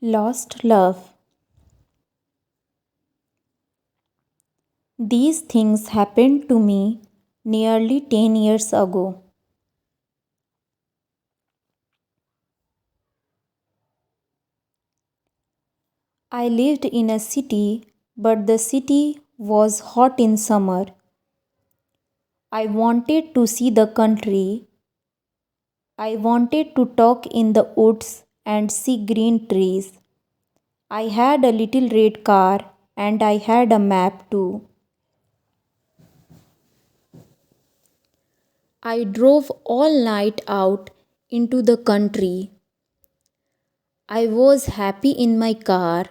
Lost love. These things happened to me nearly 10 years ago. I lived in a city, but the city was hot in summer. I wanted to see the country. I wanted to talk in the woods and see green trees. I had a little red car and I had a map too. I drove all night out into the country. I was happy in my car.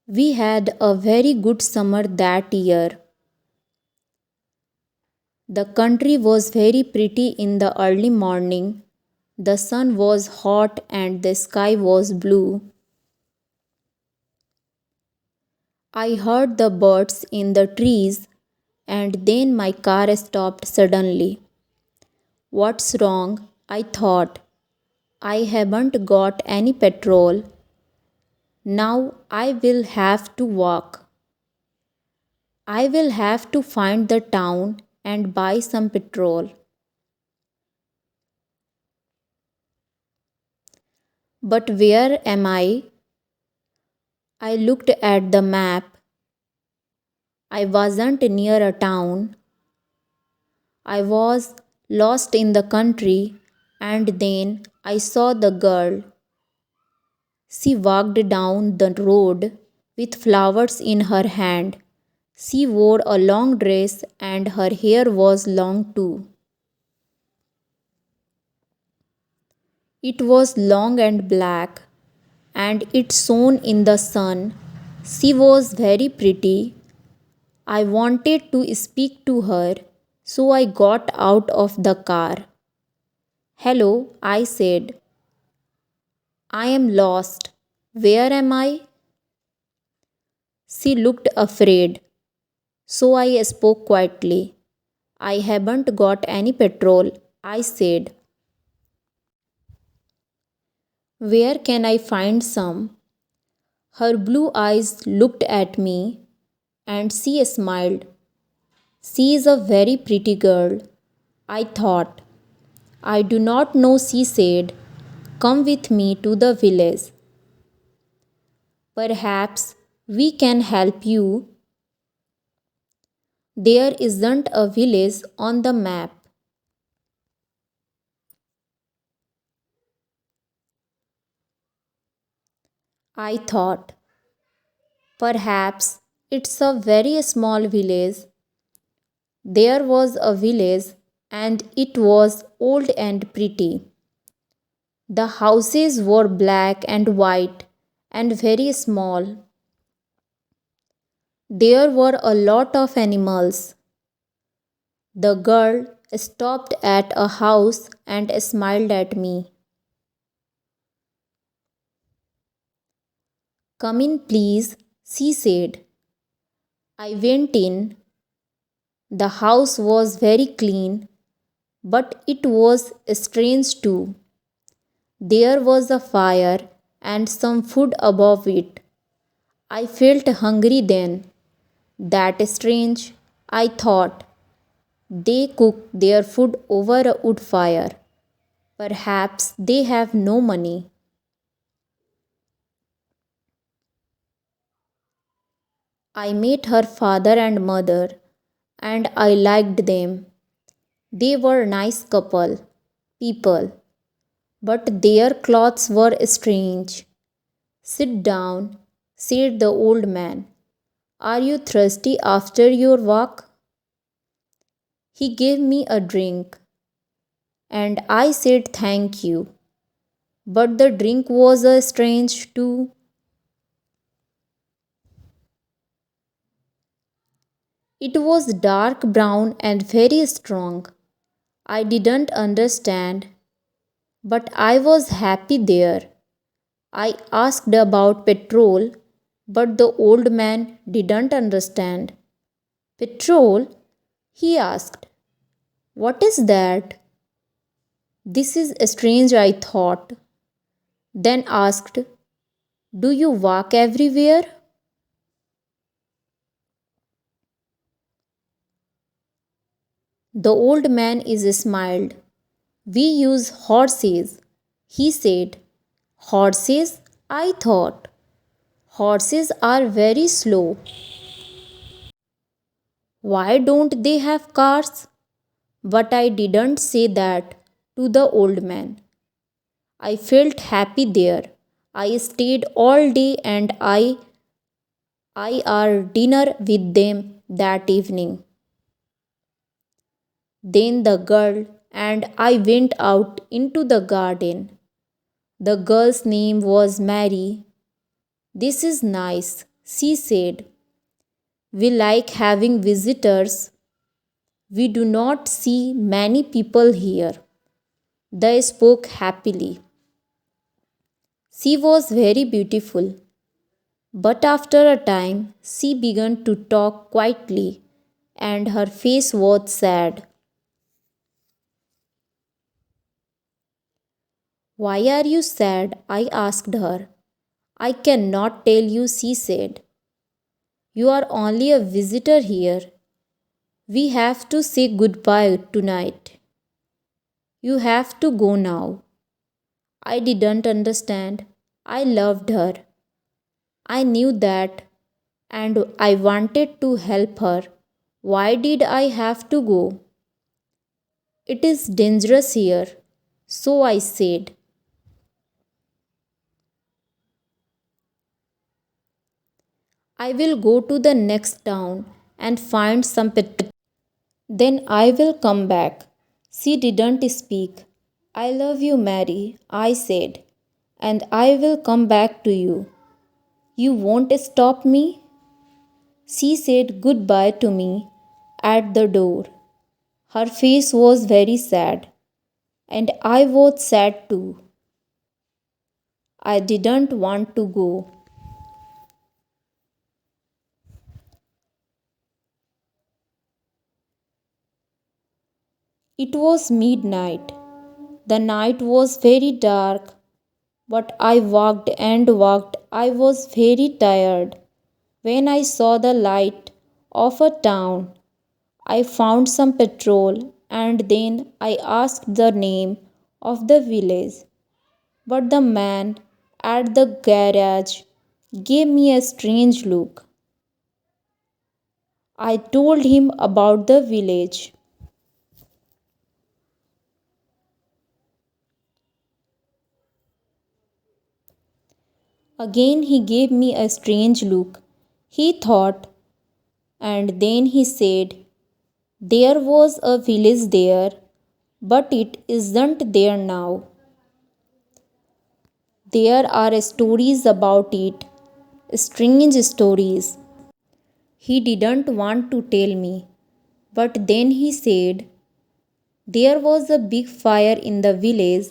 We had a very good summer that year. The country was very pretty in the early morning. The sun was hot and the sky was blue. I heard the birds in the trees and then my car stopped suddenly. What's wrong? I thought. I haven't got any petrol. Now I will have to walk. I will have to find the town and buy some petrol. But where am I? I looked at the map. I wasn't near a town. I was lost in the country, and then I saw the girl. She walked down the road with flowers in her hand. She wore a long dress and her hair was long too. It was long and black, and it shone in the sun. She was very pretty. I wanted to speak to her, so I got out of the car. Hello, I said. I am lost. Where am I? She looked afraid, so I spoke quietly. I haven't got any petrol, I said. Where can I find some? Her blue eyes looked at me and she smiled. She is a very pretty girl, I thought. I do not know, she said. Come with me to the village. Perhaps we can help you. There isn't a village on the map. I thought. Perhaps it's a very small village. There was a village and it was old and pretty. The houses were black and white and very small. There were a lot of animals. The girl stopped at a house and smiled at me. Come in, please, she said. I went in. The house was very clean, but it was strange too. There was a fire and some food above it. I felt hungry then. That strange, I thought. They cook their food over a wood fire. Perhaps they have no money. I met her father and mother, and I liked them. They were nice people, but their clothes were strange. Sit down, said the old man. Are you thirsty after your walk? He gave me a drink, and I said thank you. But the drink was a strange too. It was dark brown and very strong. I didn't understand, but I was happy there. I asked about petrol, but the old man didn't understand. Petrol? He asked. What is that? This is strange, I thought. then asked, "Do you walk everywhere?" The old man is smiled. "We use horses," he said. "Horses?" I thought. "Horses are very slow. Why don't they have cars?" But I didn't say that to the old man. I felt happy there. I stayed all day and I ate dinner with them that evening. Then the girl and I went out into the garden. The girl's name was Mary. "This is nice," she said. "We like having visitors. We do not see many people here." They spoke happily. She was very beautiful, but after a time she began to talk quietly and her face was sad. "Why are you sad?" I asked her. "I cannot tell you," she said. "You are only a visitor here. We have to say goodbye tonight. You have to go now." I didn't understand. I loved her. I knew that, and I wanted to help her. Why did I have to go? "It is dangerous here." So I said, "I will go to the next town and find some petrol. Then I will come back." She didn't speak. "I love you, Mary," I said, "and I will come back to you. You won't stop me?" She said goodbye to me at the door. Her face was very sad, and I was sad too. I didn't want to go. It was midnight. The night was very dark, but I walked and walked. I was very tired. When I saw the light of a town, I found some petrol and then I asked the name of the village. But the man at the garage gave me a strange look. I told him about the village. Again, he gave me a strange look. He thought, and then he said, "There was a village there, but it isn't there now. There are stories about it, strange stories." He didn't want to tell me, but then he said, "There was a big fire in the village.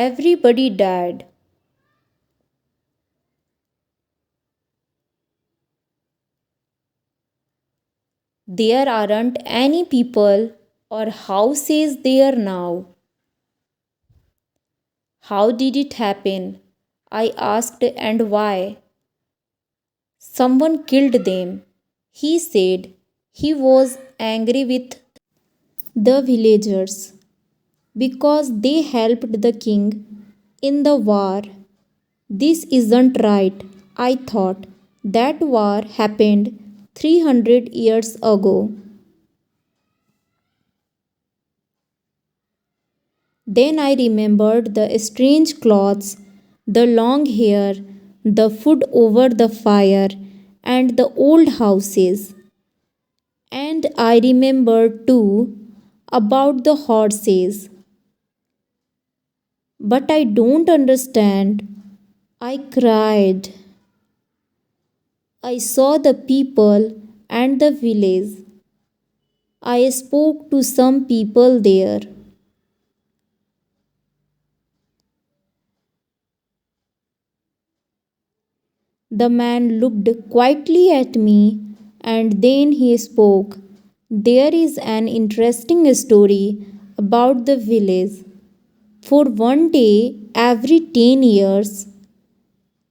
Everybody died. There aren't any people or houses there now." "How did it happen?" I asked, "and why?" "Someone killed them," he said. He was angry with the villagers because they helped the king in the war. This isn't right, I thought. That war happened 300 years ago. Then I remembered the strange clothes, the long hair, the food over the fire, and the old houses. And I remembered too about the horses. But I don't understand. I cried. I saw the people and the village. I spoke to some people there. The man looked quietly at me and then he spoke. "There is an interesting story about the village. For one day every 10 years,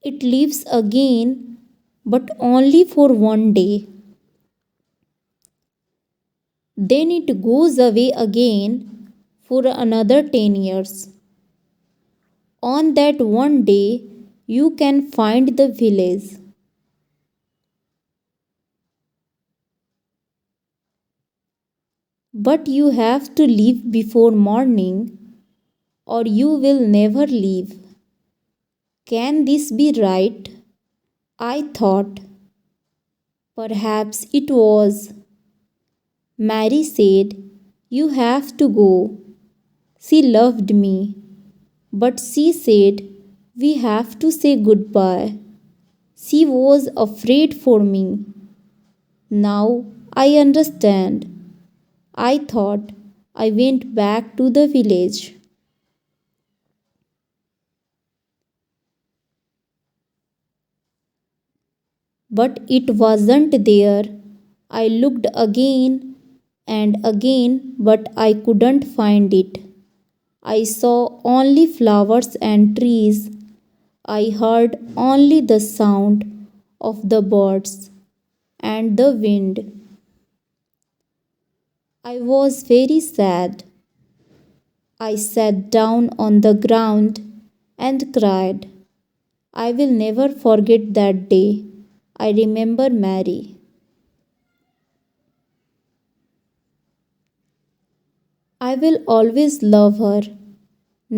it lives again, but only for one day. Then it goes away again for another 10 years. On that one day, you can find the village. But you have to leave before morning, or you will never leave. Can this be right? I thought. Perhaps it was. Mary said, "You have to go." She loved me, but she said, "We have to say goodbye." She was afraid for me. Now I understand. I thought. I went back to the village. But it wasn't there. I looked again and again, but I couldn't find it. I saw only flowers and trees. I heard only the sound of the birds and the wind. I was very sad. I sat down on the ground and cried. I will never forget that day. I remember Mary. I will always love her.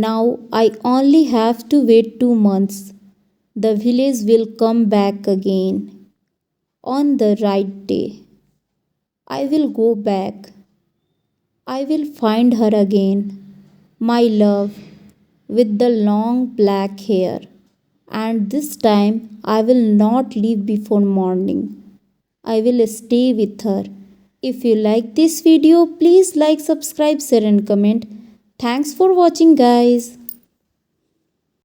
Now I only have to wait 2 months. The village will come back again on the right day. I will go back. I will find her again, my love, with the long black hair. And this time I will not leave before morning. I will stay with her. If you like this video, please like, subscribe, share and comment. Thanks for watching guys.